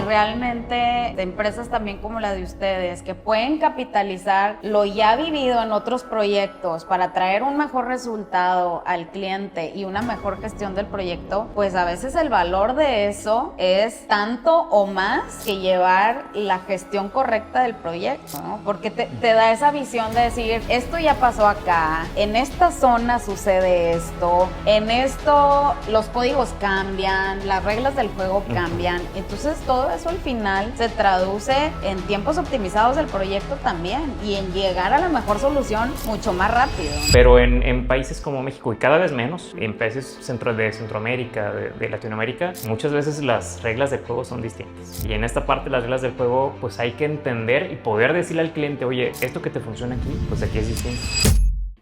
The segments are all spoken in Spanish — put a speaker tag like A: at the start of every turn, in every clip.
A: realmente de empresas también como la de ustedes, que pueden capitalizar lo ya vivido en otros proyectos para traer un mejor resultado al cliente y una mejor gestión del proyecto, pues a veces el valor de eso es tanto o más que llevar la gestión correcta del proyecto, ¿no? Porque te da esa visión de decir, esto ya pasó acá, en esta zona sucede esto, en esto los códigos cambian, las reglas del juego cambian. Entonces todo eso al final se traduce en tiempos optimizados del proyecto también y en llegar a la mejor solución mucho más rápido.
B: Pero en países como México y cada vez menos, en países de Centroamérica, de Latinoamérica, muchas veces las reglas del juego son distintas. Y en esta parte las reglas del juego pues hay que entender y poder decirle al cliente, oye, esto que te funciona aquí, pues aquí es distinto.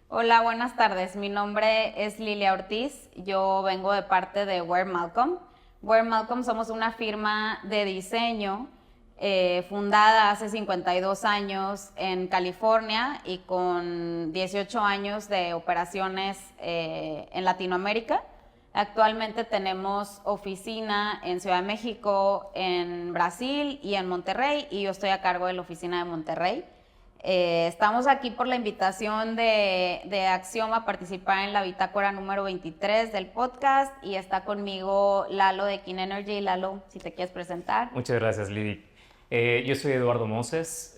A: Hola, buenas tardes. Mi nombre es Lilia Ortiz. Yo vengo de parte de Ware Malcolm. Ware Malcolm somos una firma de diseño fundada hace 52 años en California y con 18 años de operaciones en Latinoamérica. Actualmente tenemos oficina en Ciudad de México, en Brasil y en Monterrey, y yo estoy a cargo de la oficina de Monterrey. Estamos aquí por la invitación de Axioma a participar en la bitácora número 23 del podcast, y está conmigo Lalo de Kin Energy. Lalo, si te quieres presentar.
B: Muchas gracias, Lili. Yo soy Eduardo Moses,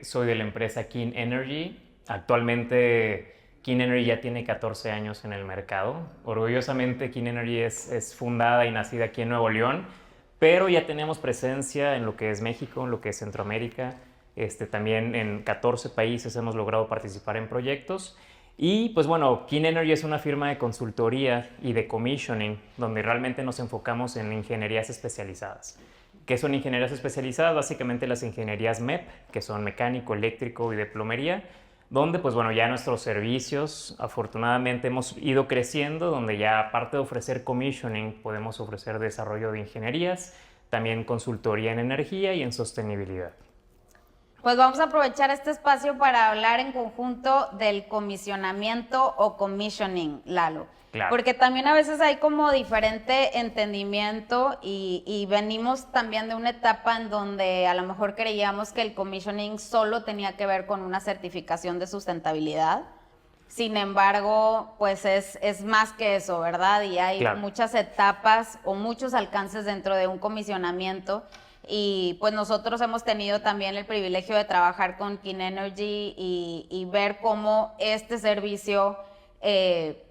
B: soy de la empresa Kin Energy. Actualmente Kin Energy ya tiene 14 años en el mercado. Orgullosamente Kin Energy es fundada y nacida aquí en Nuevo León, pero ya tenemos presencia en lo que es México, en lo que es Centroamérica. También en 14 países hemos logrado participar en proyectos. Y pues bueno, Kin Energy es una firma de consultoría y de commissioning donde realmente nos enfocamos en ingenierías especializadas. ¿Qué son ingenierías especializadas? Básicamente las ingenierías MEP, que son mecánico, eléctrico y de plomería, donde pues bueno, ya nuestros servicios afortunadamente hemos ido creciendo, donde ya aparte de ofrecer commissioning podemos ofrecer desarrollo de ingenierías, también consultoría en energía y en sostenibilidad.
A: Pues vamos a aprovechar este espacio para hablar en conjunto del comisionamiento o commissioning, Lalo.
B: Claro.
A: Porque también a veces hay como diferente entendimiento y venimos también de una etapa en donde a lo mejor creíamos que el commissioning solo tenía que ver con una certificación de sustentabilidad. Sin embargo, pues es más que eso, ¿verdad? Y hay muchas etapas o muchos alcances dentro de un comisionamiento. Y pues nosotros hemos tenido también el privilegio de trabajar con Kin Energy y ver cómo este servicio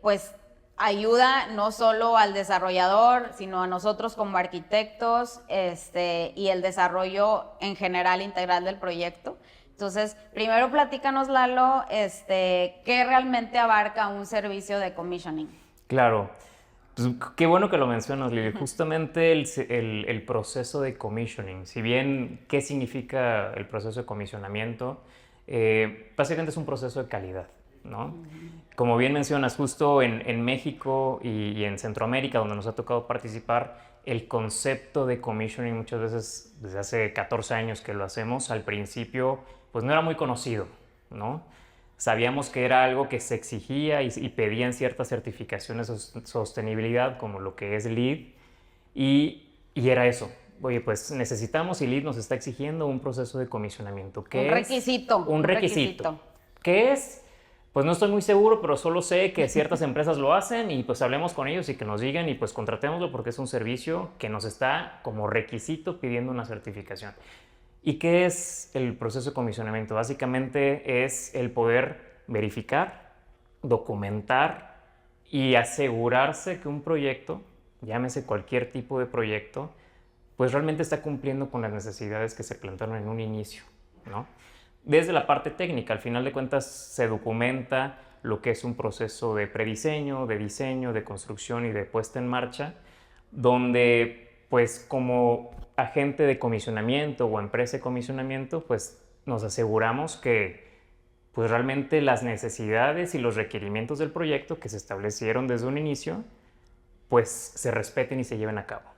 A: pues ayuda no solo al desarrollador, sino a nosotros como arquitectos y el desarrollo en general integral del proyecto. Entonces, primero platícanos, Lalo, ¿qué realmente abarca un servicio de commissioning?
B: Claro. Pues, qué bueno que lo mencionas, Lili. Justamente el proceso de commissioning, si bien, ¿qué significa el proceso de comisionamiento? Básicamente es un proceso de calidad, ¿no? Como bien mencionas, justo en México y en Centroamérica, donde nos ha tocado participar, el concepto de commissioning muchas veces, desde hace 14 años que lo hacemos, al principio, pues no era muy conocido, ¿no? Sabíamos que era algo que se exigía y pedían ciertas certificaciones de sostenibilidad, como lo que es LEED, y era eso. Oye, pues necesitamos, y LEED nos está exigiendo un proceso de comisionamiento. ¿Qué es?
A: Requisito.
B: Un requisito. ¿Qué es? Pues no estoy muy seguro, pero solo sé que ciertas empresas lo hacen y pues hablemos con ellos y que nos digan y pues contratémoslo porque es un servicio que nos está como requisito pidiendo una certificación. ¿Y qué es el proceso de comisionamiento? Básicamente es el poder verificar, documentar y asegurarse que un proyecto, llámese cualquier tipo de proyecto, pues realmente está cumpliendo con las necesidades que se plantearon en un inicio, ¿no? Desde la parte técnica, al final de cuentas se documenta lo que es un proceso de prediseño, de diseño, de construcción y de puesta en marcha, donde pues como agente de comisionamiento o empresa de comisionamiento, pues nos aseguramos que pues realmente las necesidades y los requerimientos del proyecto que se establecieron desde un inicio, pues se respeten y se lleven a cabo.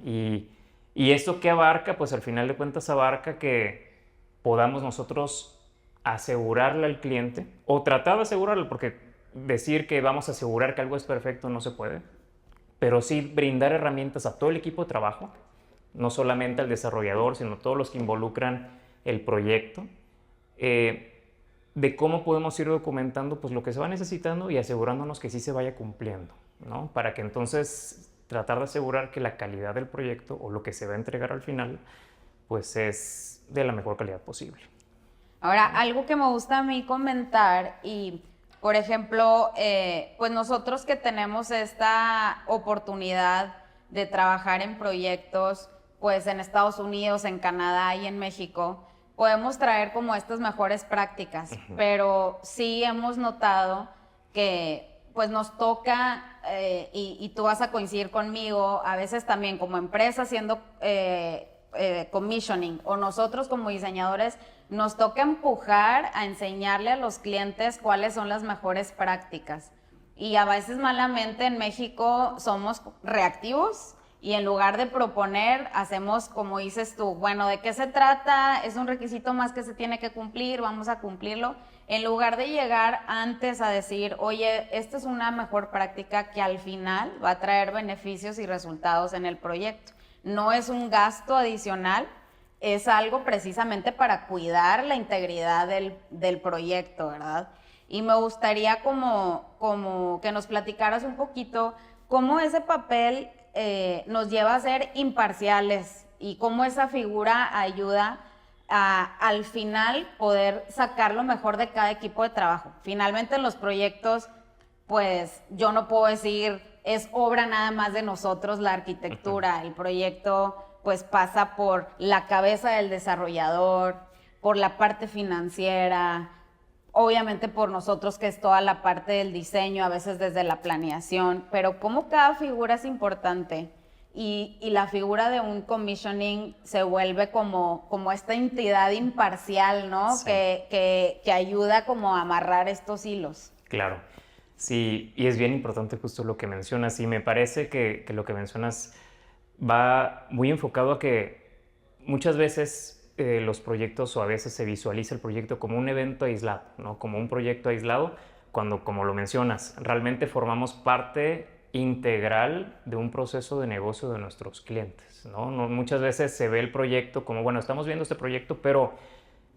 B: Y esto que abarca, pues al final de cuentas abarca que podamos nosotros asegurarle al cliente, o tratar de asegurarle, porque decir que vamos a asegurar que algo es perfecto no se puede, pero sí brindar herramientas a todo el equipo de trabajo no solamente al desarrollador, sino todos los que involucran el proyecto, de cómo podemos ir documentando pues, lo que se va necesitando y asegurándonos que sí se vaya cumpliendo, ¿no? Para que entonces tratar de asegurar que la calidad del proyecto o lo que se va a entregar al final pues es de la mejor calidad posible.
A: Ahora, algo que me gusta a mí comentar y, por ejemplo, pues nosotros que tenemos esta oportunidad de trabajar en proyectos, pues en Estados Unidos, en Canadá y en México, podemos traer como estas mejores prácticas, pero sí hemos notado que pues nos toca, y tú vas a coincidir conmigo, a veces también como empresa haciendo commissioning o nosotros como diseñadores, nos toca empujar a enseñarle a los clientes cuáles son las mejores prácticas. Y a veces malamente en México somos reactivos y en lugar de proponer, hacemos como dices tú, bueno, ¿de qué se trata? Es un requisito más que se tiene que cumplir, vamos a cumplirlo. En lugar de llegar antes a decir, oye, esta es una mejor práctica que al final va a traer beneficios y resultados en el proyecto. No es un gasto adicional, es algo precisamente para cuidar la integridad del proyecto, ¿verdad? Y me gustaría como que nos platicaras un poquito cómo ese papel nos lleva a ser imparciales y cómo esa figura ayuda a, al final, poder sacar lo mejor de cada equipo de trabajo. Finalmente, en los proyectos, pues yo no puedo decir, es obra nada más de nosotros la arquitectura. El proyecto, pues pasa por la cabeza del desarrollador, por la parte financiera, obviamente por nosotros que es toda la parte del diseño, a veces desde la planeación, pero como cada figura es importante y la figura de un commissioning se vuelve como esta entidad imparcial, ¿no?
B: Sí.
A: Que ayuda como a amarrar estos hilos.
B: Claro, sí, y es bien importante justo lo que mencionas, y me parece que lo que mencionas va muy enfocado a que muchas veces los proyectos o a veces se visualiza el proyecto como un evento aislado, ¿no? Como un proyecto aislado, cuando, como lo mencionas, realmente formamos parte integral de un proceso de negocio de nuestros clientes, ¿no? Muchas veces se ve el proyecto como, bueno, estamos viendo este proyecto, pero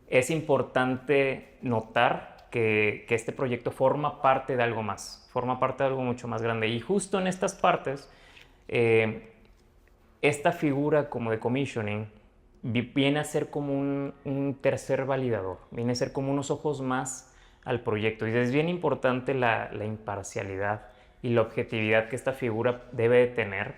B: es importante notar que este proyecto forma parte de algo más, forma parte de algo mucho más grande. Y justo en estas partes, esta figura como de commissioning viene a ser como un tercer validador, viene a ser como unos ojos más al proyecto. Y es bien importante la imparcialidad y la objetividad que esta figura debe de tener.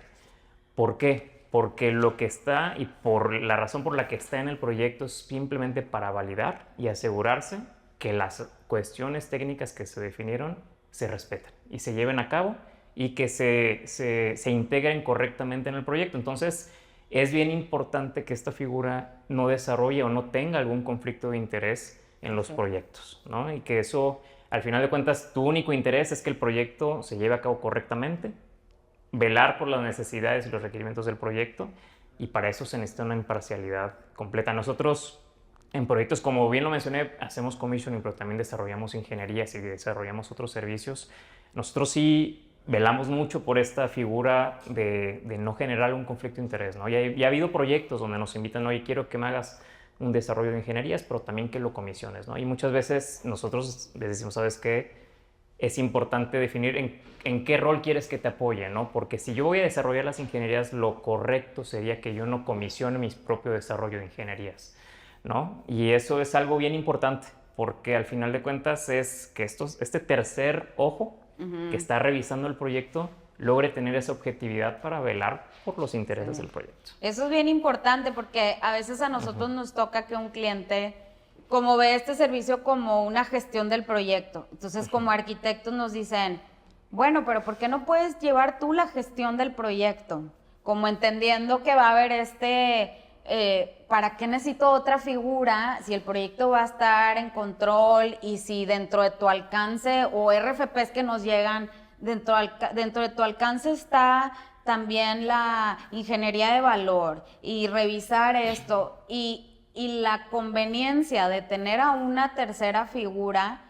B: ¿Por qué? Porque lo que está y por la razón por la que está en el proyecto es simplemente para validar y asegurarse que las cuestiones técnicas que se definieron se respeten y se lleven a cabo y que se integren correctamente en el proyecto. Entonces, es bien importante que esta figura no desarrolle o no tenga algún conflicto de interés en los proyectos, ¿no? Y que eso, al final de cuentas, tu único interés es que el proyecto se lleve a cabo correctamente, velar por las necesidades y los requerimientos del proyecto, y para eso se necesita una imparcialidad completa. Nosotros, en proyectos, como bien lo mencioné, hacemos commissioning, pero también desarrollamos ingenierías y desarrollamos otros servicios. Nosotros sí velamos mucho por esta figura de no generar un conflicto de interés, ¿no? Ya ha habido proyectos donde nos invitan, oye, quiero que me hagas un desarrollo de ingenierías, pero también que lo comisiones, ¿no? Y muchas veces nosotros les decimos, ¿sabes qué? Es importante definir en qué rol quieres que te apoye, ¿no? Porque si yo voy a desarrollar las ingenierías, lo correcto sería que yo no comisione mi propio desarrollo de ingenierías, ¿no? Y eso es algo bien importante, porque al final de cuentas es que este tercer ojo que está revisando el proyecto logre tener esa objetividad para velar por los intereses del proyecto.
A: Eso es bien importante porque a veces a nosotros nos toca que un cliente, como ve este servicio como una gestión del proyecto, entonces como arquitectos nos dicen, bueno, pero ¿por qué no puedes llevar tú la gestión del proyecto? Como entendiendo que va a haber ¿para qué necesito otra figura si el proyecto va a estar en control y si dentro de tu alcance o RFPs que nos llegan, dentro de tu alcance está también la ingeniería de valor y revisar esto y la conveniencia de tener a una tercera figura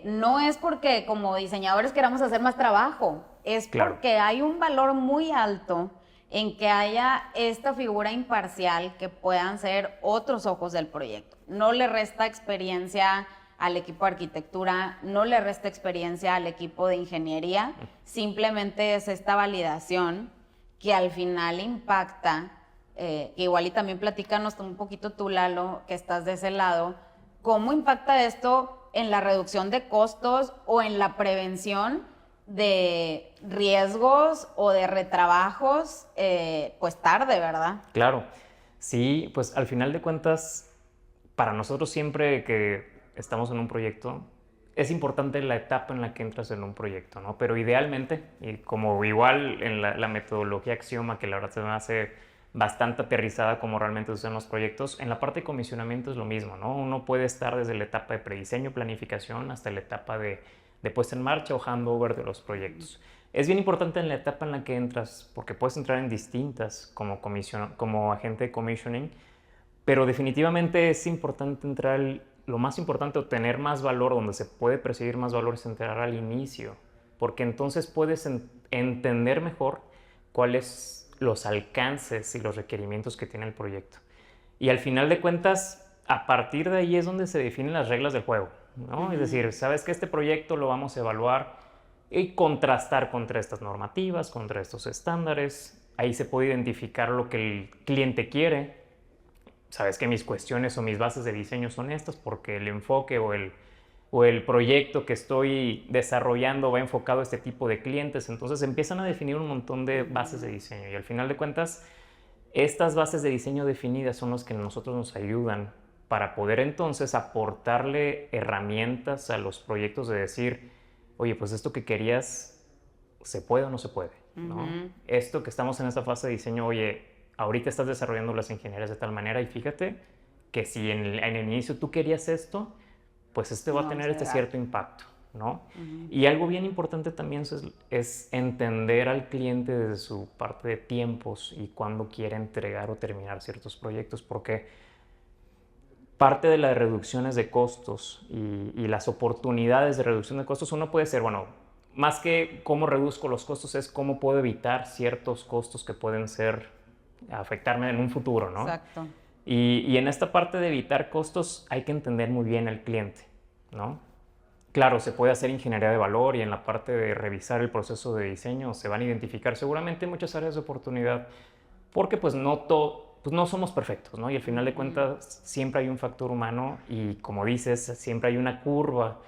A: no es porque como diseñadores queramos hacer más trabajo, es porque hay un valor muy alto en que haya esta figura imparcial que puedan ser otros ojos del proyecto. No le resta experiencia al equipo de arquitectura, no le resta experiencia al equipo de ingeniería, simplemente es esta validación que al final impacta, que igual y también platícanos un poquito tú, Lalo, que estás de ese lado, cómo impacta esto en la reducción de costos o en la prevención de riesgos o de retrabajos, pues tarde, ¿verdad?
B: Claro, sí, pues al final de cuentas, para nosotros siempre que estamos en un proyecto, es importante la etapa en la que entras en un proyecto, ¿no? Pero idealmente, y como igual en la metodología Axioma, que la verdad se me hace bastante aterrizada como realmente se usan los proyectos, en la parte de comisionamiento es lo mismo, ¿no? Uno puede estar desde la etapa de prediseño, planificación, hasta la etapa de puesta en marcha o handover de los proyectos. Es bien importante en la etapa en la que entras, porque puedes entrar en distintas como agente de commissioning, pero definitivamente es importante entrar, lo más importante, obtener más valor, donde se puede percibir más valor es entrar al inicio, porque entonces puedes entender mejor cuáles los alcances y los requerimientos que tiene el proyecto. Y al final de cuentas, a partir de ahí es donde se definen las reglas del juego, ¿no? Es decir, sabes que este proyecto lo vamos a evaluar y contrastar contra estas normativas, contra estos estándares. Ahí se puede identificar lo que el cliente quiere. Sabes que mis cuestiones o mis bases de diseño son estas porque el enfoque o el proyecto que estoy desarrollando va enfocado a este tipo de clientes. Entonces empiezan a definir un montón de bases de diseño y al final de cuentas estas bases de diseño definidas son las que a nosotros nos ayudan para poder entonces aportarle herramientas a los proyectos de decir, oye, pues esto que querías, ¿se puede o no se puede? ¿No? Esto que estamos en esta fase de diseño, oye, ahorita estás desarrollando las ingenierías de tal manera y fíjate que si en el inicio tú querías esto, pues va a tener este cierto impacto, ¿no? Y algo bien importante también es entender al cliente desde su parte de tiempos y cuándo quiere entregar o terminar ciertos proyectos, porque parte de las reducciones de costos y las oportunidades de reducción de costos, uno puede ser, bueno, más que cómo reduzco los costos, es cómo puedo evitar ciertos costos que pueden afectarme en un futuro, ¿no?
A: Exacto.
B: Y en esta parte de evitar costos hay que entender muy bien al cliente, ¿no? Claro, se puede hacer ingeniería de valor y en la parte de revisar el proceso de diseño se van a identificar seguramente muchas áreas de oportunidad porque pues no somos perfectos, ¿no? Y al final de cuentas siempre hay un factor humano y como dices, siempre hay una curva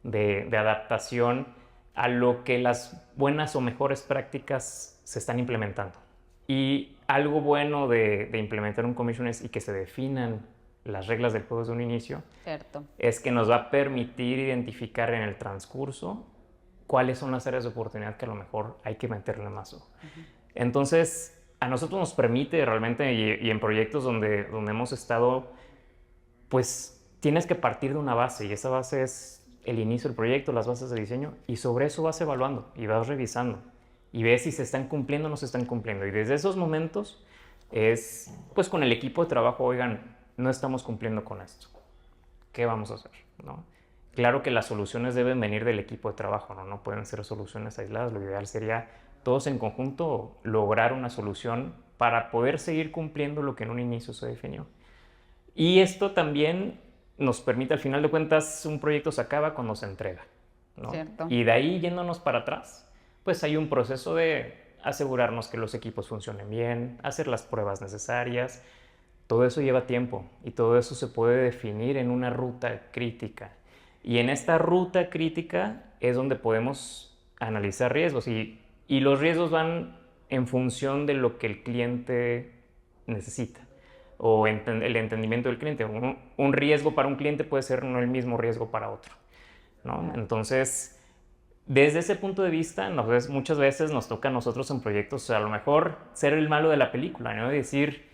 B: de adaptación a lo que las buenas o mejores prácticas se están implementando. Y algo bueno de implementar un commission y que se definan las reglas del juego desde un inicio,
A: Cierto.
B: es que nos va a permitir identificar en el transcurso cuáles son las áreas de oportunidad que a lo mejor hay que meterle más ojo. Entonces, a nosotros nos permite realmente, y en proyectos donde hemos estado, pues tienes que partir de una base, y esa base es el inicio del proyecto, las bases de diseño, y sobre eso vas evaluando y vas revisando, y ves si se están cumpliendo o no se están cumpliendo. Y desde esos momentos es, pues con el equipo de trabajo, oigan, no estamos cumpliendo con esto. ¿Qué vamos a hacer? ¿No? Claro que las soluciones deben venir del equipo de trabajo, ¿no? No pueden ser soluciones aisladas. Lo ideal sería todos en conjunto lograr una solución para poder seguir cumpliendo lo que en un inicio se definió. Y esto también nos permite, al final de cuentas, un proyecto se acaba cuando se entrega, ¿no?
A: Cierto.
B: Y de ahí, yéndonos para atrás, pues hay un proceso de asegurarnos que los equipos funcionen bien, hacer las pruebas necesarias. Todo eso lleva tiempo y todo eso se puede definir en una ruta crítica. Y en esta ruta crítica es donde podemos analizar riesgos y los riesgos van en función de lo que el cliente necesita o el entendimiento del cliente. Un riesgo para un cliente puede ser no el mismo riesgo para otro, ¿no? Entonces, desde ese punto de vista, muchas veces nos toca a nosotros en proyectos a lo mejor ser el malo de la película, ¿no? Decir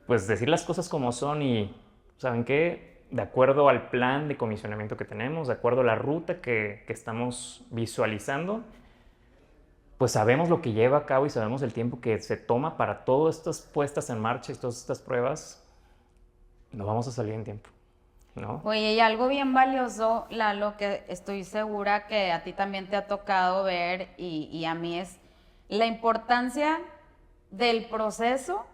B: las cosas como son y, ¿saben qué? De acuerdo al plan de comisionamiento que tenemos, de acuerdo a la ruta que estamos visualizando, pues sabemos lo que lleva a cabo y sabemos el tiempo que se toma para todas estas puestas en marcha y todas estas pruebas, no vamos a salir en tiempo, ¿no?
A: Oye, y algo bien valioso, Lalo, que estoy segura que a ti también te ha tocado ver y a mí es la importancia del proceso,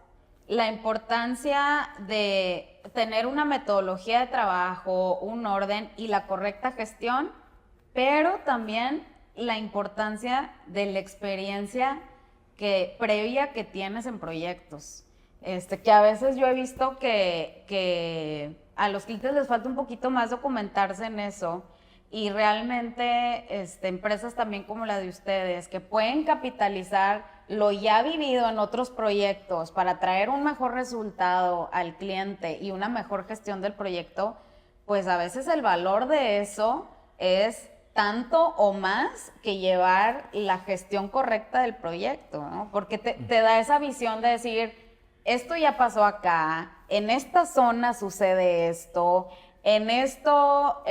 A: la importancia de tener una metodología de trabajo, un orden y la correcta gestión, pero también la importancia de la experiencia previa que tienes en proyectos. Que a veces yo he visto que a los clientes les falta un poquito más documentarse en eso, y realmente empresas también como la de ustedes, que pueden capitalizar lo ya vivido en otros proyectos para traer un mejor resultado al cliente y una mejor gestión del proyecto, pues a veces el valor de eso es tanto o más que llevar la gestión correcta del proyecto, ¿no? Porque te da esa visión de decir, esto ya pasó acá, en esta zona sucede esto, en esto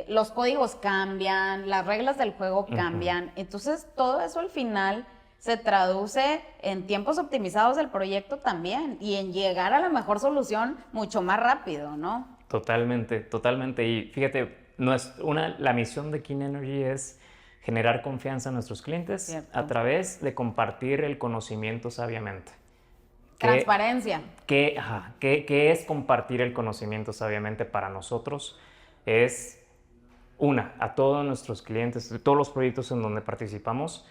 A: los códigos cambian, las reglas del juego cambian. Entonces, todo eso al final se traduce en tiempos optimizados del proyecto también y en llegar a la mejor solución mucho más rápido, ¿no?
B: Totalmente, totalmente. Y fíjate, la misión de Clean Energy es generar confianza en nuestros clientes. Cierto. A través de compartir el conocimiento sabiamente.
A: Transparencia.
B: ¿Qué es compartir el conocimiento sabiamente para nosotros? Es, a todos nuestros clientes, de todos los proyectos en donde participamos,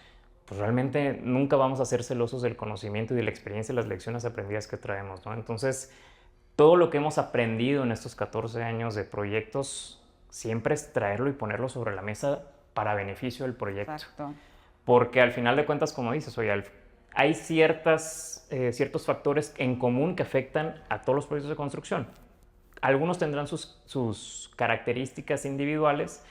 B: pues realmente nunca vamos a ser celosos del conocimiento y de la experiencia y las lecciones aprendidas que traemos, ¿no? Entonces, todo lo que hemos aprendido en estos 14 años de proyectos, siempre es traerlo y ponerlo sobre la mesa para beneficio del proyecto.
A: Exacto.
B: Porque al final de cuentas, como dices, oye, hay ciertos factores en común que afectan a todos los proyectos de construcción. Algunos tendrán sus características individuales,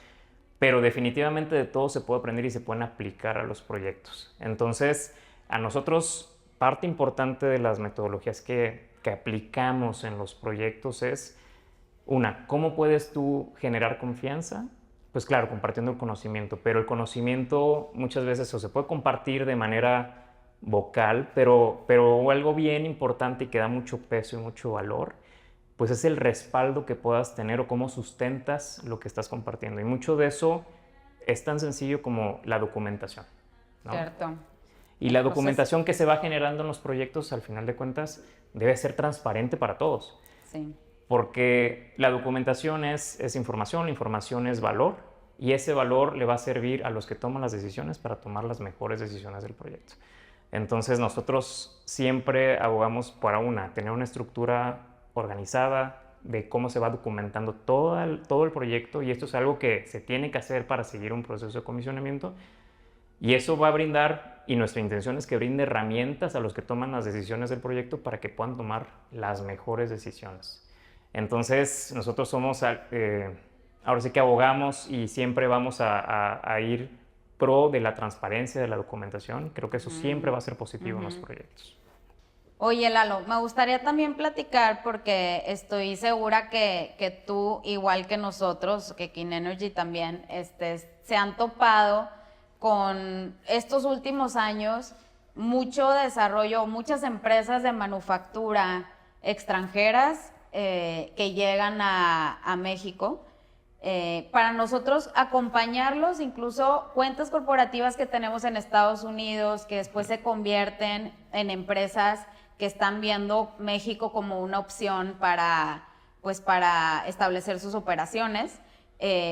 B: pero definitivamente de todo se puede aprender y se pueden aplicar a los proyectos. Entonces, a nosotros, parte importante de las metodologías que aplicamos en los proyectos es, ¿cómo puedes tú generar confianza? Pues claro, compartiendo el conocimiento, pero el conocimiento muchas veces se puede compartir de manera vocal, pero algo bien importante y que da mucho peso y mucho valor, pues es el respaldo que puedas tener o cómo sustentas lo que estás compartiendo. Y mucho de eso es tan sencillo como la documentación, ¿no?
A: Cierto.
B: Y la documentación que se va generando en los proyectos, al final de cuentas, debe ser transparente para todos.
A: Sí.
B: Porque la documentación es información, la información es valor, y ese valor le va a servir a los que toman las decisiones para tomar las mejores decisiones del proyecto. Entonces nosotros siempre abogamos para tener una estructura organizada de cómo se va documentando todo el proyecto, y esto es algo que se tiene que hacer para seguir un proceso de comisionamiento, y eso va a brindar, y nuestra intención es que brinde herramientas a los que toman las decisiones del proyecto para que puedan tomar las mejores decisiones. Entonces nosotros somos, ahora sí que abogamos y siempre vamos a ir pro de la transparencia de la documentación. Creo que eso siempre va a ser positivo en los proyectos.
A: Oye, Lalo, me gustaría también platicar, porque estoy segura que tú, igual que nosotros, que Clean Energy también, se han topado con estos últimos años mucho desarrollo, muchas empresas de manufactura extranjeras que llegan a México. Para nosotros acompañarlos, incluso cuentas corporativas que tenemos en Estados Unidos, que después se convierten en empresas que están viendo México como una opción para establecer sus operaciones.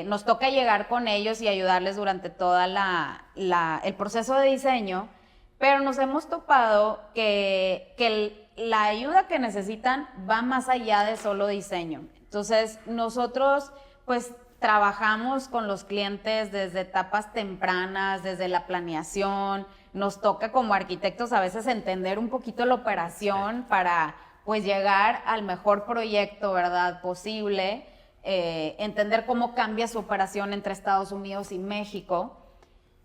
A: Nos toca llegar con ellos y ayudarles durante todo el proceso de diseño, pero nos hemos topado que la ayuda que necesitan va más allá de solo diseño. Entonces, nosotros pues trabajamos con los clientes desde etapas tempranas, desde la planeación. Nos toca como arquitectos a veces entender un poquito la operación para pues llegar al mejor proyecto, ¿verdad?, posible. Entender cómo cambia su operación entre Estados Unidos y México.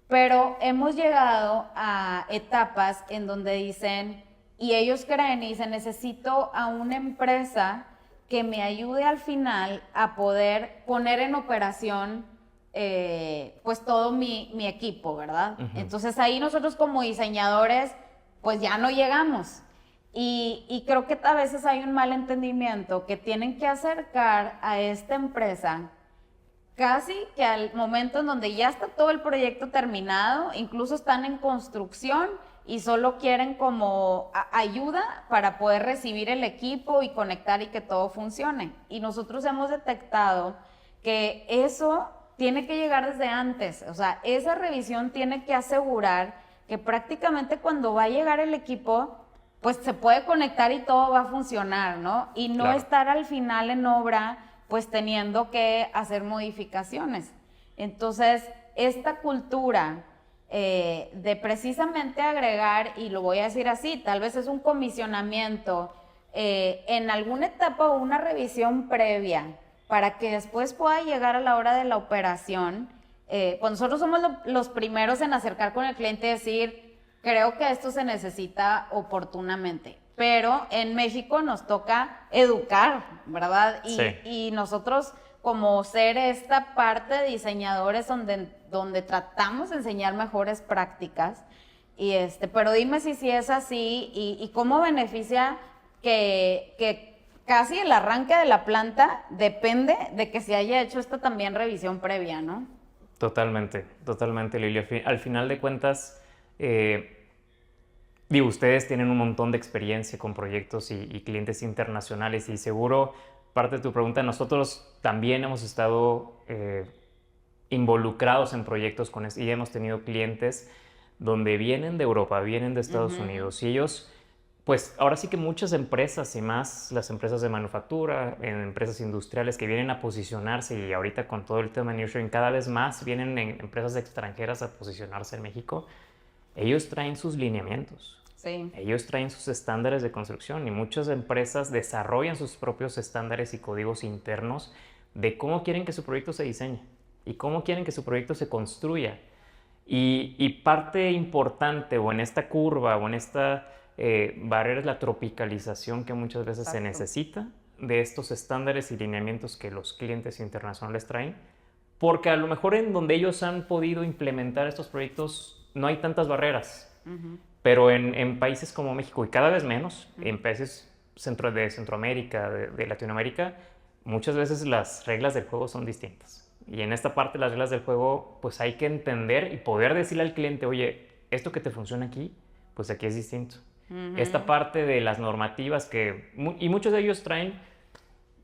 A: Pero hemos llegado a etapas en donde dicen, y ellos creen y dicen, necesito a una empresa que me ayude al final a poder poner en operación pues todo mi equipo, ¿verdad? Entonces ahí nosotros como diseñadores pues ya no llegamos. Y creo que a veces hay un mal entendimiento, que tienen que acercar a esta empresa casi que al momento en donde ya está todo el proyecto terminado, incluso están en construcción, y solo quieren como ayuda para poder recibir el equipo y conectar y que todo funcione. Y nosotros hemos detectado que eso tiene que llegar desde antes, o sea, esa revisión tiene que asegurar que prácticamente cuando va a llegar el equipo, pues se puede conectar y todo va a funcionar, ¿no? Y no
B: Claro.
A: estar al final en obra, pues teniendo que hacer modificaciones. Entonces, esta cultura de precisamente agregar, y lo voy a decir así, tal vez es un comisionamiento en alguna etapa o una revisión previa para que después pueda llegar a la hora de la operación. Pues nosotros somos los primeros en acercar con el cliente y decir, creo que esto se necesita oportunamente. Pero en México nos toca educar, ¿verdad?
B: Sí.
A: Y nosotros como ser esta parte de diseñadores donde tratamos de enseñar mejores prácticas. Pero dime si es así y cómo beneficia que casi el arranque de la planta depende de que se haya hecho esta también revisión previa, ¿no?
B: Totalmente, totalmente, Lili. Al final de cuentas, digo, ustedes tienen un montón de experiencia con proyectos y clientes internacionales y seguro, parte de tu pregunta, nosotros también hemos estado involucrados en proyectos con y hemos tenido clientes donde vienen de Europa, vienen de Estados Unidos y ellos, pues ahora sí que muchas empresas y más las empresas de manufactura, empresas industriales que vienen a posicionarse y ahorita con todo el tema de nearshoring cada vez más vienen empresas extranjeras a posicionarse en México, ellos traen sus lineamientos.
A: Sí.
B: Ellos traen sus estándares de construcción y muchas empresas desarrollan sus propios estándares y códigos internos de cómo quieren que su proyecto se diseñe y cómo quieren que su proyecto se construya. Y parte importante o en esta curva o en esta barrera es la tropicalización que muchas veces se necesita de estos estándares y lineamientos que los clientes internacionales traen, porque a lo mejor en donde ellos han podido implementar estos proyectos no hay tantas barreras. Pero en países como México, y cada vez menos, en países de Centroamérica, de Latinoamérica, muchas veces las reglas del juego son distintas. Y en esta parte las reglas del juego, pues hay que entender y poder decirle al cliente, oye, esto que te funciona aquí, pues aquí es distinto. Esta parte de las normativas y muchos de ellos traen,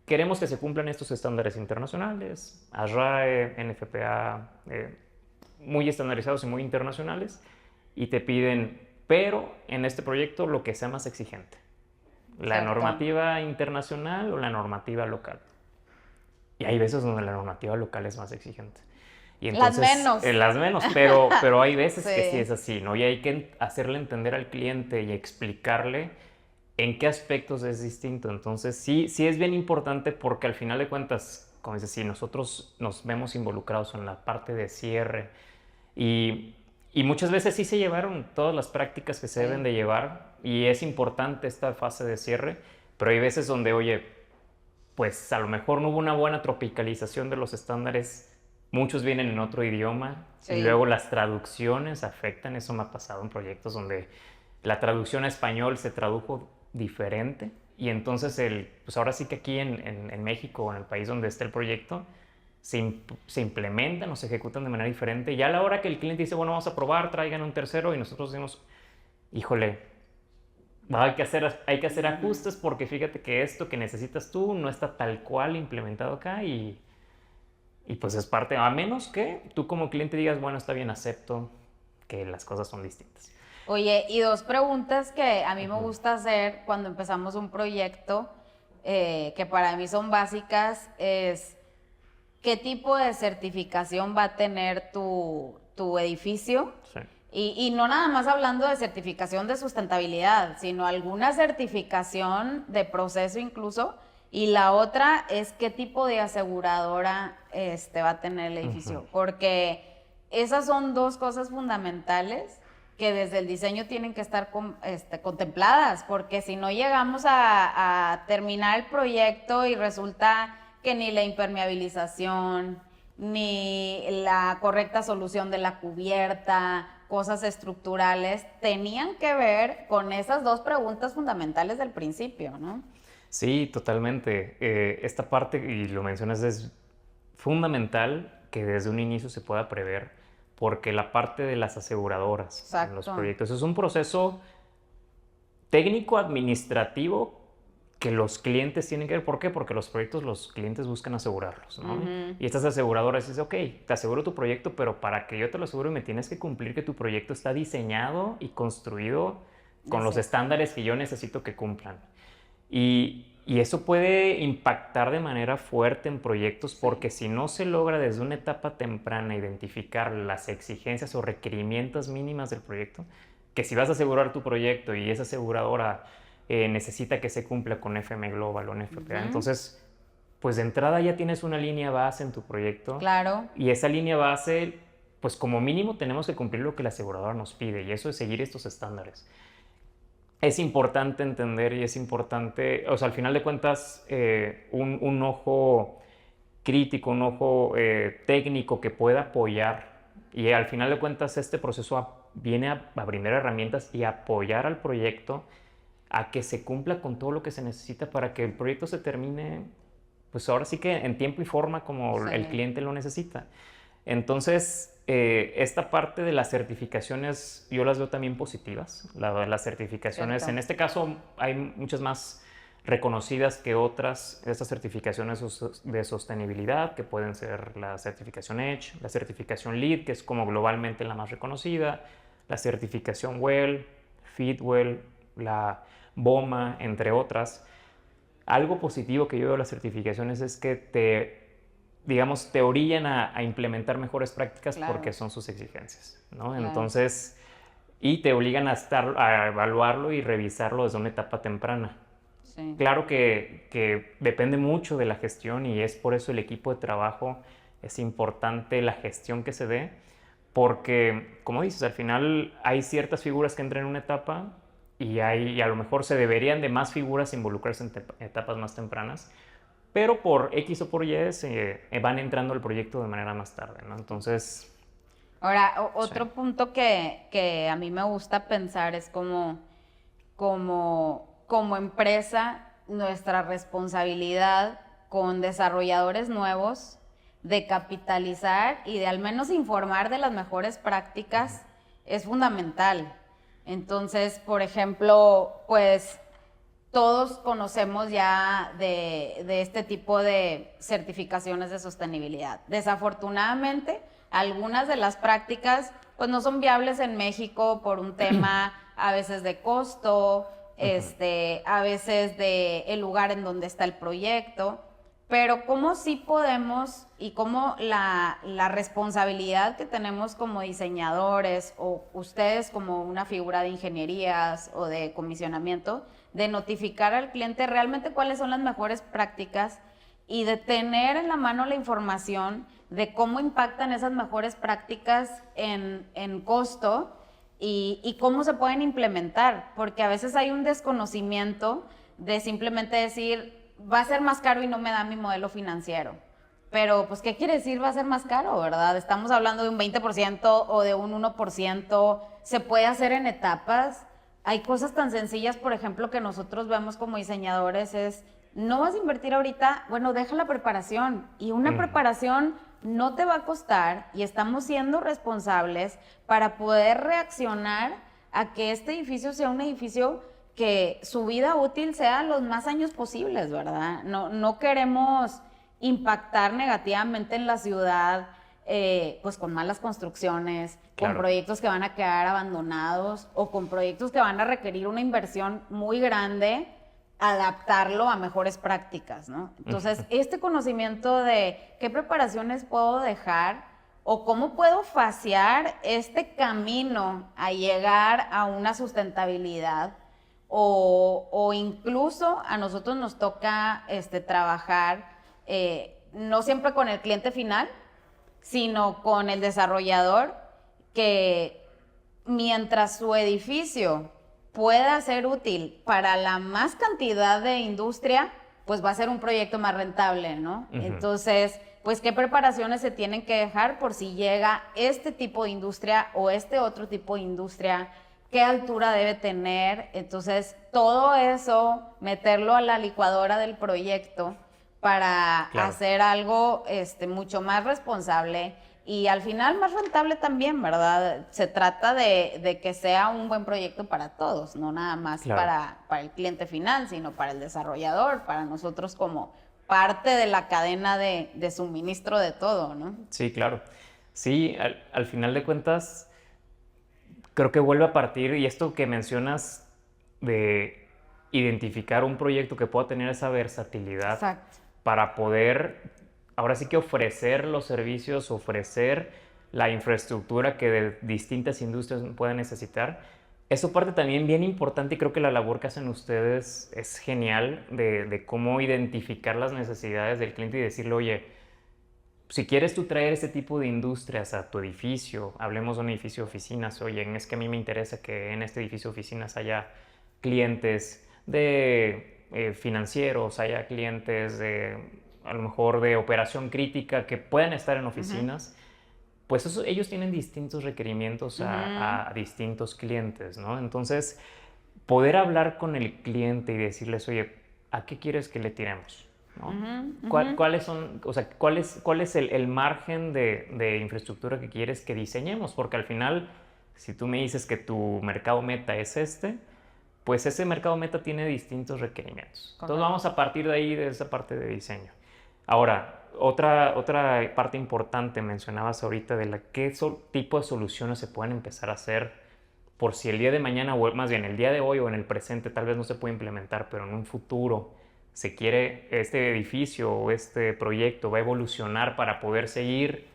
B: queremos que se cumplan estos estándares internacionales, ASRAE, NFPA, muy estandarizados y muy internacionales, y te piden, pero en este proyecto lo que sea más exigente, la normativa internacional o la normativa local. Y hay veces donde la normativa local es más exigente. Y entonces, las menos, pero hay veces que sí es así, ¿no? Y hay que hacerle entender al cliente y explicarle en qué aspectos es distinto. Entonces, sí es bien importante porque al final de cuentas, como dices, sí, nosotros nos vemos involucrados en la parte de cierre y muchas veces sí se llevaron todas las prácticas que se deben de llevar y es importante esta fase de cierre, pero hay veces donde, oye, pues a lo mejor no hubo una buena tropicalización de los estándares, muchos vienen en otro idioma y luego las traducciones afectan, eso me ha pasado en proyectos donde la traducción a español se tradujo diferente y entonces pues ahora sí que aquí en México o en el país donde esté el proyecto, se implementan o se ejecutan de manera diferente. Y a la hora que el cliente dice, bueno, vamos a probar, traigan un tercero, y nosotros decimos, híjole, hay que hacer ajustes porque fíjate que esto que necesitas tú no está tal cual implementado acá y pues es parte, a menos que tú como cliente digas, bueno, está bien, acepto que las cosas son distintas.
A: Oye, y dos preguntas que a mí me gusta hacer cuando empezamos un proyecto, que para mí son básicas, es ¿qué tipo de certificación va a tener tu edificio?
B: Sí.
A: Y no nada más hablando de certificación de sustentabilidad, sino alguna certificación de proceso incluso. Y la otra es qué tipo de aseguradora va a tener el edificio. Porque esas son dos cosas fundamentales que desde el diseño tienen que estar contempladas. Porque si no llegamos a terminar el proyecto y resulta que ni la impermeabilización, ni la correcta solución de la cubierta, cosas estructurales, tenían que ver con esas dos preguntas fundamentales del principio, ¿no?
B: Sí, totalmente. Esta parte, y lo mencionas, es fundamental que desde un inicio se pueda prever porque la parte de las aseguradoras
A: Exacto.
B: en los proyectos es un proceso técnico-administrativo que los clientes tienen que ver. ¿Por qué? Porque los proyectos los clientes buscan asegurarlos, ¿no? Y estas aseguradoras dicen, ok, te aseguro tu proyecto, pero para que yo te lo asegure me tienes que cumplir que tu proyecto está diseñado y construido con los estándares que yo necesito que cumplan. Y eso puede impactar de manera fuerte en proyectos porque si no se logra desde una etapa temprana identificar las exigencias o requerimientos mínimas del proyecto, que si vas a asegurar tu proyecto y esa aseguradora necesita que se cumpla con FM Global o NFPA, entonces pues de entrada ya tienes una línea base en tu proyecto.
A: Claro.
B: Y esa línea base, pues como mínimo tenemos que cumplir lo que la aseguradora nos pide y eso es seguir estos estándares. Es importante entender y es importante, o sea, al final de cuentas, un ojo crítico, un ojo técnico que pueda apoyar. Y al final de cuentas, este proceso viene a brindar herramientas y apoyar al proyecto a que se cumpla con todo lo que se necesita para que el proyecto se termine, pues ahora sí que en tiempo y forma como el cliente lo necesita. Entonces, esta parte de las certificaciones yo las veo también positivas. Las certificaciones,
A: Cierto.
B: en este caso hay muchas más reconocidas que otras. Estas certificaciones de sostenibilidad, que pueden ser la certificación Edge, la certificación LEED, que es como globalmente la más reconocida, la certificación WELL, Fitwel, la BOMA, entre otras. Algo positivo que yo veo de las certificaciones es que digamos, te orillan a implementar mejores prácticas porque son sus exigencias, ¿no?
A: Claro.
B: Entonces, y te obligan a evaluarlo y revisarlo desde una etapa temprana.
A: Sí.
B: Claro que depende mucho de la gestión y es por eso el equipo de trabajo es importante la gestión que se dé, porque, como dices, al final hay ciertas figuras que entran en una etapa y a lo mejor se deberían de más figuras involucrarse en etapas más tempranas, pero por X o por Y van entrando al proyecto de manera más tarde, ¿no? Entonces...
A: Ahora, otro punto que a mí me gusta pensar es como empresa, nuestra responsabilidad con desarrolladores nuevos de capitalizar y de al menos informar de las mejores prácticas es fundamental. Entonces, por ejemplo, pues todos conocemos ya de este tipo de certificaciones de sostenibilidad. Desafortunadamente, algunas de las prácticas pues no son viables en México por un tema a veces de costo, a veces de el lugar en donde está el proyecto, pero cómo sí podemos y cómo la responsabilidad que tenemos como diseñadores o ustedes como una figura de ingenierías o de comisionamiento, de notificar al cliente realmente cuáles son las mejores prácticas y de tener en la mano la información de cómo impactan esas mejores prácticas en costo y cómo se pueden implementar, porque a veces hay un desconocimiento de simplemente decir, va a ser más caro y no me da mi modelo financiero. Pero, pues, ¿qué quiere decir va a ser más caro, verdad? Estamos hablando de un 20% o de un 1%, se puede hacer en etapas. Hay cosas tan sencillas, por ejemplo, que nosotros vemos como diseñadores es, no vas a invertir ahorita, bueno, deja la preparación. Y una preparación no te va a costar y estamos siendo responsables para poder reaccionar a que este edificio sea un edificio que su vida útil sea los más años posibles, ¿verdad? No queremos impactar negativamente en la ciudad, pues con malas construcciones, con proyectos que van a quedar abandonados o con proyectos que van a requerir una inversión muy grande, adaptarlo a mejores prácticas, ¿no? Entonces, este conocimiento de qué preparaciones puedo dejar o cómo puedo fasear este camino a llegar a una sustentabilidad o incluso a nosotros nos toca trabajar no siempre con el cliente final, sino con el desarrollador que mientras su edificio pueda ser útil para la más cantidad de industria, pues va a ser un proyecto más rentable, ¿no? Entonces, pues qué preparaciones se tienen que dejar por si llega este tipo de industria o este otro tipo de industria, qué altura debe tener. Entonces, todo eso, meterlo a la licuadora del proyecto para hacer algo mucho más responsable y al final más rentable también, ¿verdad? Se trata de que sea un buen proyecto para todos, no nada más
B: Claro.
A: para el cliente final, sino para el desarrollador, para nosotros como parte de la cadena de suministro de todo, ¿no?
B: Sí, claro. Sí, al final de cuentas, creo que vuelve a partir, y esto que mencionas de identificar un proyecto que pueda tener esa versatilidad
A: Exacto.
B: para poder, ahora sí que ofrecer los servicios, ofrecer la infraestructura que de distintas industrias puedan necesitar. Eso parte también bien importante y creo que la labor que hacen ustedes es genial de cómo identificar las necesidades del cliente y decirle, oye, si quieres tú traer este tipo de industrias a tu edificio, hablemos de un edificio de oficinas, oye, es que a mí me interesa que en este edificio de oficinas haya clientes de financieros, haya clientes de a lo mejor de operación crítica que puedan estar en oficinas, pues ellos tienen distintos requerimientos a distintos clientes, ¿no? Entonces, poder hablar con el cliente y decirles, oye, ¿a qué quieres que le tiremos? ¿No? ¿Cuáles son, o sea, cuál es el margen de infraestructura que quieres que diseñemos? Porque al final, si tú me dices que tu mercado meta es este, pues ese mercado meta tiene distintos requerimientos.
A: Correcto.
B: Entonces vamos a partir de ahí, de esa parte de diseño. Ahora, otra parte importante mencionabas ahorita de qué tipo de soluciones se pueden empezar a hacer por si el día de mañana, o más bien el día de hoy o en el presente tal vez no se puede implementar, pero en un futuro se quiere, este edificio o este proyecto va a evolucionar para poder seguir,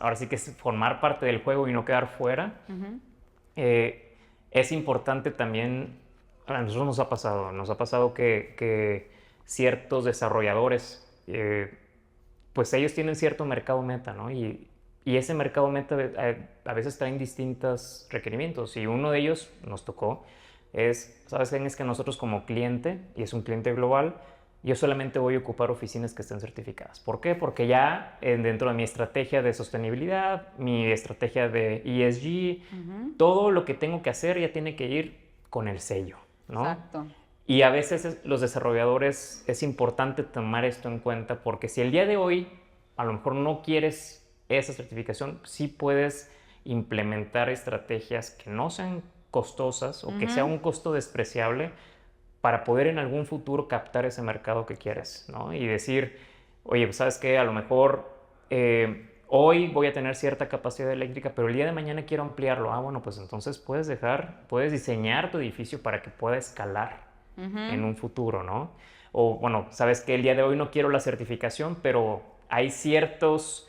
B: ahora sí que es formar parte del juego y no quedar fuera. Es importante también, a nosotros nos ha pasado que ciertos desarrolladores, pues ellos tienen cierto mercado meta, ¿no? Y ese mercado meta a veces traen distintos requerimientos y uno de ellos nos tocó ¿sabes qué? Es que nosotros como cliente, y es un cliente global, yo solamente voy a ocupar oficinas que estén certificadas. ¿Por qué? Porque ya dentro de mi estrategia de sostenibilidad, mi estrategia de ESG, todo lo que tengo que hacer ya tiene que ir con el sello, ¿no?
A: Exacto.
B: Y a veces los desarrolladores es importante tomar esto en cuenta porque si el día de hoy a lo mejor no quieres esa certificación, sí puedes implementar estrategias que no sean costosas o que sea un costo despreciable para poder en algún futuro captar ese mercado que quieres, ¿no? Y decir, oye, pues, ¿sabes qué? A lo mejor hoy voy a tener cierta capacidad eléctrica, pero el día de mañana quiero ampliarlo. Ah, bueno, pues entonces puedes diseñar tu edificio para que pueda escalar en un futuro, ¿no? O bueno, sabes que el día de hoy no quiero la certificación, pero hay ciertos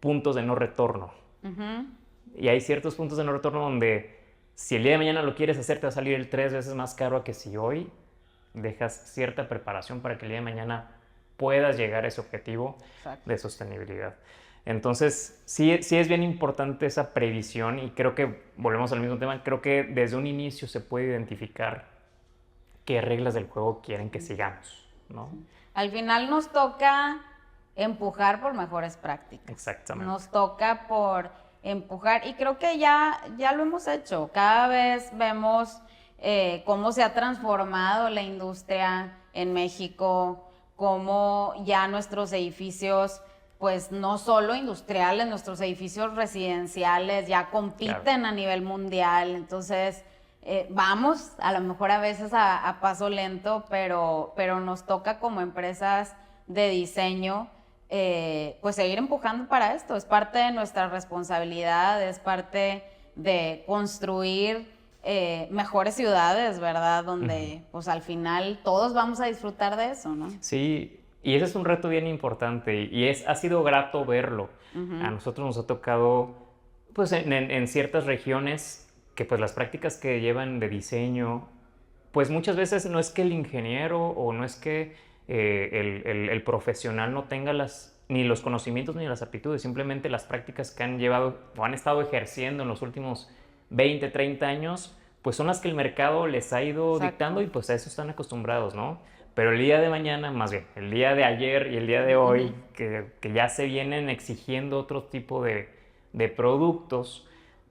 B: puntos de no retorno. Y hay ciertos puntos de no retorno donde si el día de mañana lo quieres hacer, te va a salir 3 veces más caro a que si hoy dejas cierta preparación para que el día de mañana puedas llegar a ese objetivo de sostenibilidad. Entonces, sí es bien importante esa previsión y creo que, volvemos al mismo tema, creo que desde un inicio se puede identificar qué reglas del juego quieren que sigamos, ¿no?
A: Al final nos toca empujar por mejores prácticas.
B: Exactamente.
A: Nos toca por empujar y creo que ya lo hemos hecho. Cada vez vemos cómo se ha transformado la industria en México, cómo ya nuestros edificios, pues no solo industriales, nuestros edificios residenciales ya compiten a nivel mundial. Entonces, vamos a lo mejor a veces a paso lento, pero nos toca como empresas de diseño pues seguir empujando para esto. Es parte de nuestra responsabilidad, es parte de construir mejores ciudades, ¿verdad? Donde pues al final todos vamos a disfrutar de eso, ¿no?
B: Sí, y ese es un reto bien importante y ha sido grato verlo. A nosotros nos ha tocado, pues en ciertas regiones, que pues las prácticas que llevan de diseño, pues muchas veces no es que el ingeniero o no es que el profesional no tenga ni los conocimientos ni las aptitudes, simplemente las prácticas que han llevado o han estado ejerciendo en los últimos 20, 30 años, pues son las que el mercado les ha ido dictando y pues a eso están acostumbrados, ¿no? Pero el día de mañana, más bien, el día de ayer y el día de hoy, que ya se vienen exigiendo otro tipo de productos,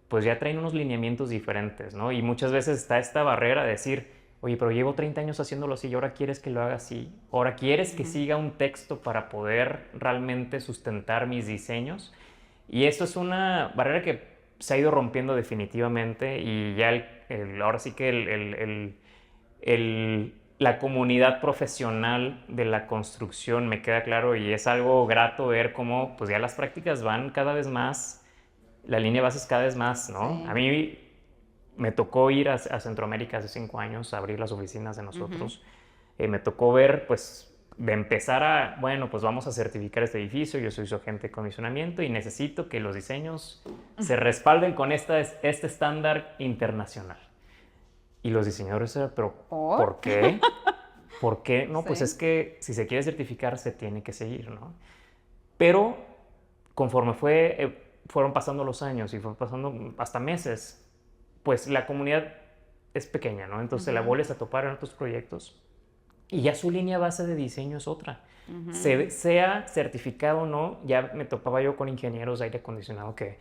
B: pues ya traen unos lineamientos diferentes, ¿no? Y muchas veces está esta barrera de decir, oye, pero llevo 30 años haciéndolo así y ahora quieres que lo haga así. Ahora quieres que siga un texto para poder realmente sustentar mis diseños. Y esto es una barrera que se ha ido rompiendo definitivamente y ya ahora sí que la comunidad profesional de la construcción me queda claro y es algo grato ver cómo pues ya las prácticas van cada vez más, la línea de base es cada vez más, ¿no?
A: Sí.
B: A mí me tocó ir a Centroamérica hace 5 años a abrir las oficinas de nosotros. Me tocó ver, pues, de empezar a, bueno, pues vamos a certificar este edificio, yo soy su agente de acondicionamiento y necesito que los diseños se respalden con este estándar internacional. Y los diseñadores eran, pero ¿por qué? ¿Por qué? No, pues
A: Sí.
B: es que si se quiere certificar se tiene que seguir, ¿no? Pero conforme fueron pasando los años y fueron pasando hasta meses, pues la comunidad es pequeña, ¿no? Entonces la vuelves a topar en otros proyectos y ya su línea base de diseño es otra. Sea certificado o no, ya me topaba yo con ingenieros de aire acondicionado que,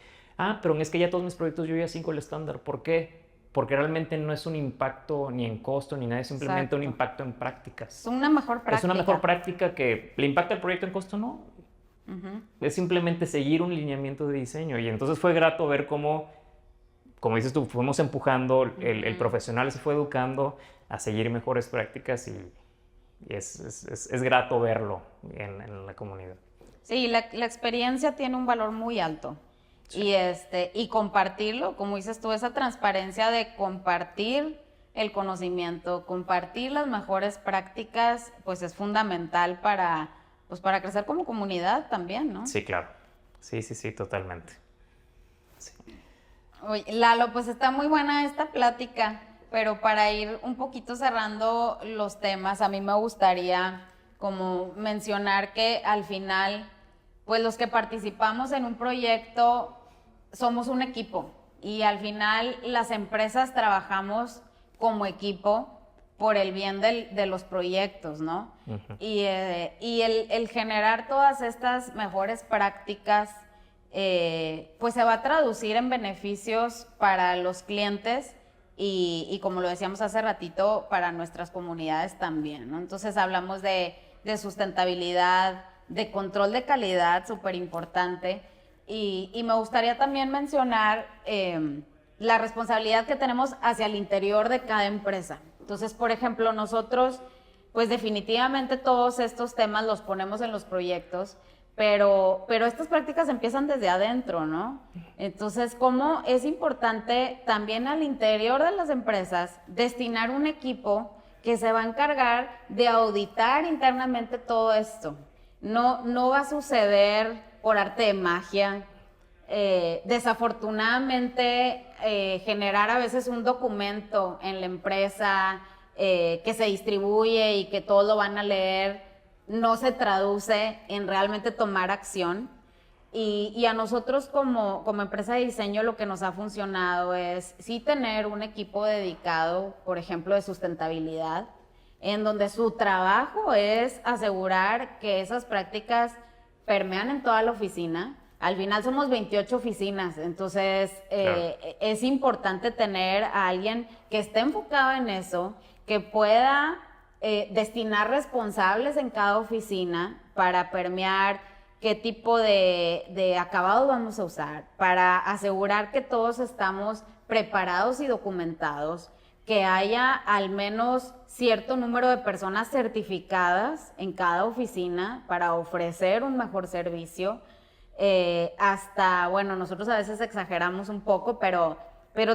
B: pero es que ya todos mis proyectos yo ya sigo el estándar. ¿Por qué? Porque realmente no es un impacto ni en costo ni nada, es simplemente un impacto en prácticas.
A: Es una mejor práctica.
B: Es una mejor práctica que le impacta el proyecto en costo, no. Es simplemente seguir un lineamiento de diseño. Y entonces fue grato ver cómo, como dices tú, fuimos empujando, el profesional se fue educando a seguir mejores prácticas y es grato verlo en la comunidad.
A: Sí, la experiencia tiene un valor muy alto. Sí. Y compartirlo, como dices tú, esa transparencia de compartir el conocimiento, compartir las mejores prácticas, pues es fundamental para crecer como comunidad también, ¿no?
B: Sí, claro. Sí, totalmente. Sí.
A: Oye, Lalo, pues está muy buena esta plática, pero para ir un poquito cerrando los temas, a mí me gustaría como mencionar que al final, pues los que participamos en un proyecto somos un equipo y al final las empresas trabajamos como equipo por el bien de los proyectos, ¿no? Y el generar todas estas mejores prácticas, pues se va a traducir en beneficios para los clientes y como lo decíamos hace ratito, para nuestras comunidades también, ¿no? Entonces hablamos de sustentabilidad, de control de calidad, súper importante. Y me gustaría también mencionar la responsabilidad que tenemos hacia el interior de cada empresa. Entonces, por ejemplo, nosotros, pues definitivamente todos estos temas los ponemos en los proyectos, pero estas prácticas empiezan desde adentro, ¿no? Entonces, ¿cómo es importante también al interior de las empresas destinar un equipo que se va a encargar de auditar internamente todo esto? No va a suceder por arte de magia. Desafortunadamente, generar a veces un documento en la empresa que se distribuye y que todos lo van a leer, no se traduce en realmente tomar acción. Y a nosotros como empresa de diseño lo que nos ha funcionado es sí tener un equipo dedicado, por ejemplo, de sustentabilidad, en donde su trabajo es asegurar que esas prácticas permean en toda la oficina. Al final somos 28 oficinas, entonces claro, es importante tener a alguien que esté enfocado en eso, que pueda destinar responsables en cada oficina para permear qué tipo de acabado vamos a usar, para asegurar que todos estamos preparados y documentados, que haya al menos cierto número de personas certificadas en cada oficina para ofrecer un mejor servicio. Hasta, bueno, nosotros a veces exageramos un poco, pero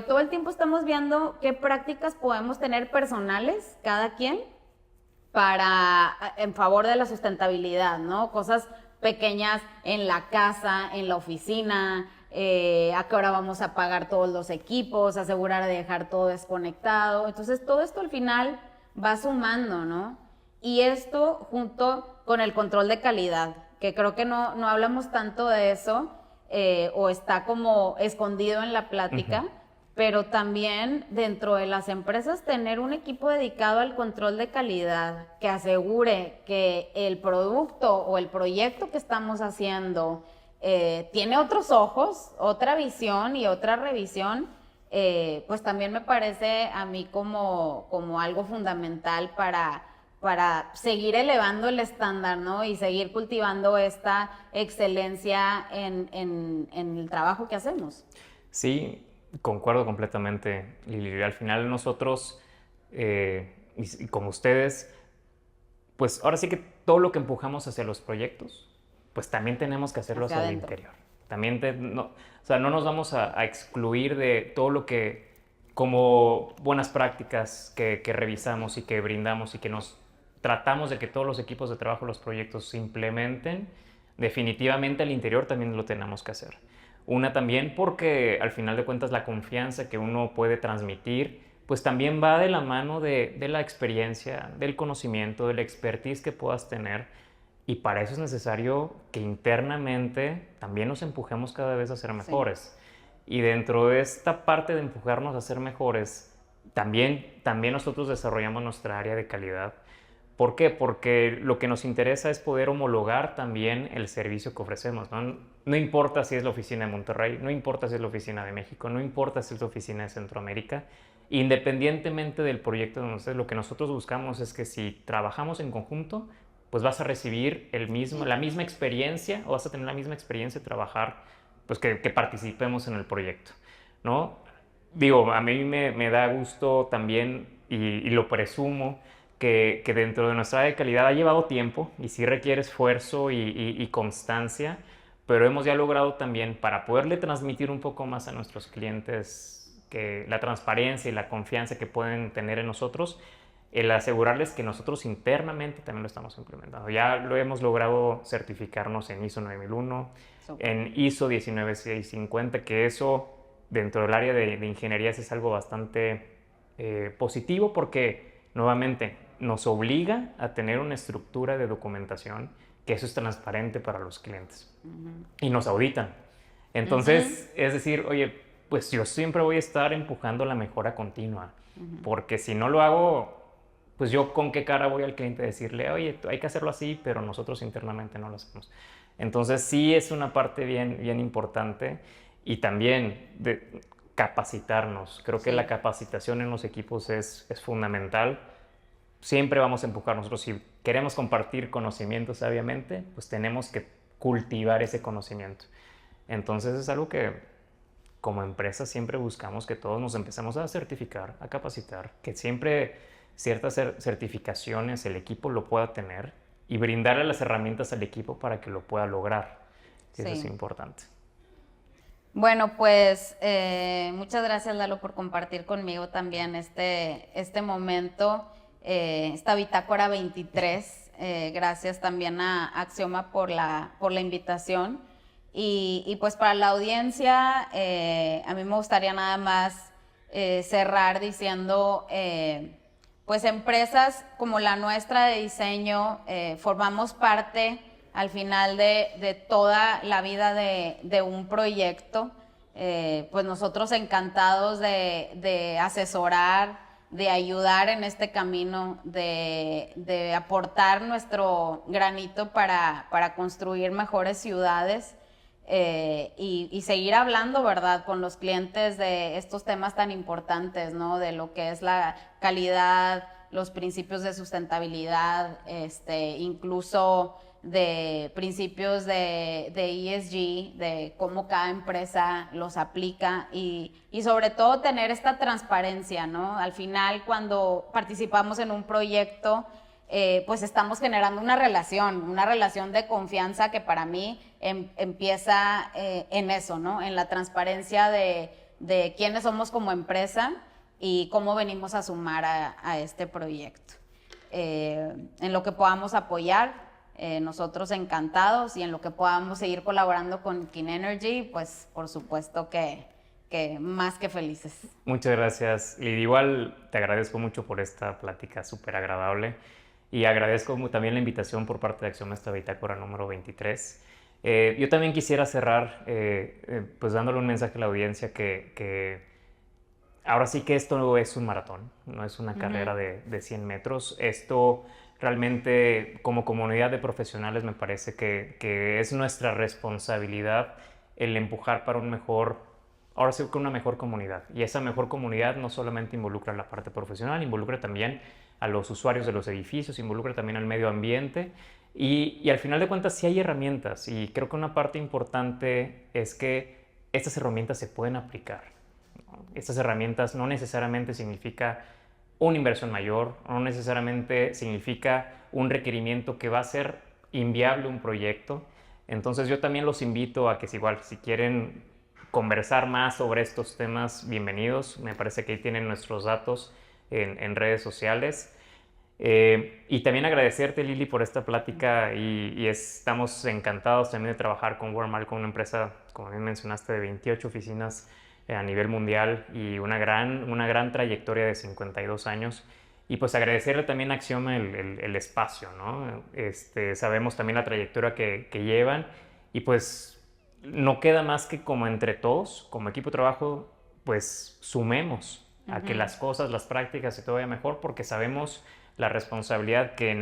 A: todo el tiempo estamos viendo qué prácticas podemos tener personales, cada quien, en favor de la sustentabilidad, ¿no? Cosas pequeñas en la casa, en la oficina, a qué hora vamos a apagar todos los equipos, asegurar de dejar todo desconectado. Entonces, todo esto al final va sumando, ¿no? Y esto junto con el control de calidad, que creo que no hablamos tanto de eso, o está como escondido en la plática, pero también dentro de las empresas tener un equipo dedicado al control de calidad que asegure que el producto o el proyecto que estamos haciendo tiene otros ojos, otra visión y otra revisión, pues también me parece a mí como algo fundamental para seguir elevando el estándar, ¿no? Y seguir cultivando esta excelencia en el trabajo que hacemos.
B: Sí, concuerdo completamente, Lili. Al final nosotros, y como ustedes, pues ahora sí que todo lo que empujamos hacia los proyectos, pues también tenemos que hacerlo hacia el interior. También, no, o sea, no nos vamos a excluir de todo lo que, como buenas prácticas que revisamos y que brindamos y que nos tratamos de que todos los equipos de trabajo, los proyectos se implementen, definitivamente al interior también lo tenemos que hacer. Una también porque al final de cuentas la confianza que uno puede transmitir pues también va de la mano de la experiencia, del conocimiento, del expertise que puedas tener. Y para eso es necesario que internamente también nos empujemos cada vez a ser mejores. Sí. Y dentro de esta parte de empujarnos a ser mejores, también nosotros desarrollamos nuestra área de calidad. ¿Por qué? Porque lo que nos interesa es poder homologar también el servicio que ofrecemos, ¿no? No importa si es la oficina de Monterrey, no importa si es la oficina de México, no importa si es la oficina de Centroamérica, independientemente del proyecto de ustedes, lo que nosotros buscamos es que si trabajamos en conjunto, pues vas a recibir la misma experiencia o vas a tener la misma experiencia de trabajar, pues que participemos en el proyecto, ¿no? Digo, a mí me da gusto también y lo presumo que dentro de nuestra área de calidad ha llevado tiempo y sí requiere esfuerzo y constancia, pero hemos ya logrado también para poderle transmitir un poco más a nuestros clientes que la transparencia y la confianza que pueden tener en nosotros, el asegurarles que nosotros internamente también lo estamos implementando. Ya lo hemos logrado certificarnos en ISO 9001, en ISO 19650, que eso dentro del área de ingenierías es algo bastante positivo porque nuevamente nos obliga a tener una estructura de documentación que eso es transparente para los clientes. Y nos auditan. Entonces, es decir, oye, pues yo siempre voy a estar empujando la mejora continua, porque si no lo hago, pues yo con qué cara voy al cliente a decirle, oye, hay que hacerlo así, pero nosotros internamente no lo hacemos. Entonces sí es una parte bien importante y también de capacitarnos. Creo que la capacitación en los equipos es fundamental. Siempre vamos a empujar nosotros. Si queremos compartir conocimiento sabiamente, pues tenemos que cultivar ese conocimiento. Entonces es algo que como empresa siempre buscamos que todos nos empecemos a certificar, a capacitar, que siempre ciertas certificaciones el equipo lo pueda tener y brindarle las herramientas al equipo para que lo pueda lograr. Sí. Eso es importante.
A: Bueno, pues muchas gracias, Lalo, por compartir conmigo también este momento, esta bitácora 23. Gracias también a Axioma por la invitación. Y pues para la audiencia, a mí me gustaría nada más cerrar diciendo, pues empresas como la nuestra de diseño, formamos parte al final de toda la vida de un proyecto, pues nosotros encantados de asesorar, de ayudar en este camino, de aportar nuestro granito para construir mejores ciudades. Y seguir hablando, ¿verdad?, con los clientes de estos temas tan importantes, ¿no? De lo que es la calidad, los principios de sustentabilidad, incluso de principios de ESG, de cómo cada empresa los aplica y sobre todo tener esta transparencia, ¿no? Al final, cuando participamos en un proyecto, pues estamos generando una relación de confianza que para mí empieza en eso, ¿no? En la transparencia de quiénes somos como empresa y cómo venimos a sumar a este proyecto. En lo que podamos apoyar, nosotros encantados, y en lo que podamos seguir colaborando con Clean Energy, pues por supuesto que más que felices.
B: Muchas gracias, Lidia. Igual te agradezco mucho por esta plática súper agradable. Y agradezco también la invitación por parte de Axioma a esta bitácora número 23. Yo también quisiera cerrar pues dándole un mensaje a la audiencia que ahora sí que esto no es un maratón, no es una carrera de 100 metros. Esto realmente como comunidad de profesionales me parece que es nuestra responsabilidad el empujar para ahora sí que una mejor comunidad. Y esa mejor comunidad no solamente involucra la parte profesional, involucra también a los usuarios de los edificios, involucra también al medio ambiente y al final de cuentas sí hay herramientas y creo que una parte importante es que estas herramientas se pueden aplicar, ¿no? Estas herramientas no necesariamente significa una inversión mayor, no necesariamente significa un requerimiento que va a ser inviable un proyecto. Entonces yo también los invito a que si quieren conversar más sobre estos temas, bienvenidos. Me parece que ahí tienen nuestros datos en redes sociales. Y también agradecerte, Lili, por esta plática y estamos encantados también de trabajar con Worldmark, con una empresa, como bien mencionaste, de 28 oficinas a nivel mundial y una gran trayectoria de 52 años. Y pues agradecerle también a Axioma el espacio, ¿no? Sabemos también la trayectoria que llevan y pues no queda más que como entre todos, como equipo de trabajo, pues sumemos a que las cosas, las prácticas y todo vaya mejor porque sabemos la responsabilidad que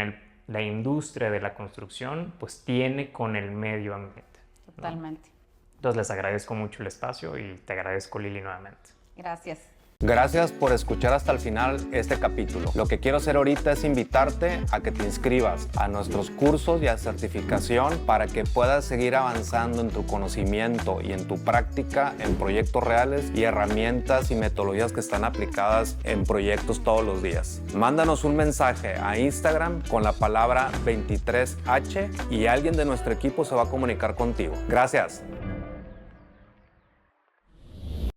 B: la industria de la construcción pues tiene con el medio ambiente, ¿no?
A: Totalmente.
B: Entonces les agradezco mucho el espacio y te agradezco, Lili, nuevamente.
A: Gracias.
C: Gracias por escuchar hasta el final este capítulo. Lo que quiero hacer ahorita es invitarte a que te inscribas a nuestros cursos y a certificación para que puedas seguir avanzando en tu conocimiento y en tu práctica en proyectos reales y herramientas y metodologías que están aplicadas en proyectos todos los días. Mándanos un mensaje a Instagram con la palabra 23H y alguien de nuestro equipo se va a comunicar contigo. Gracias.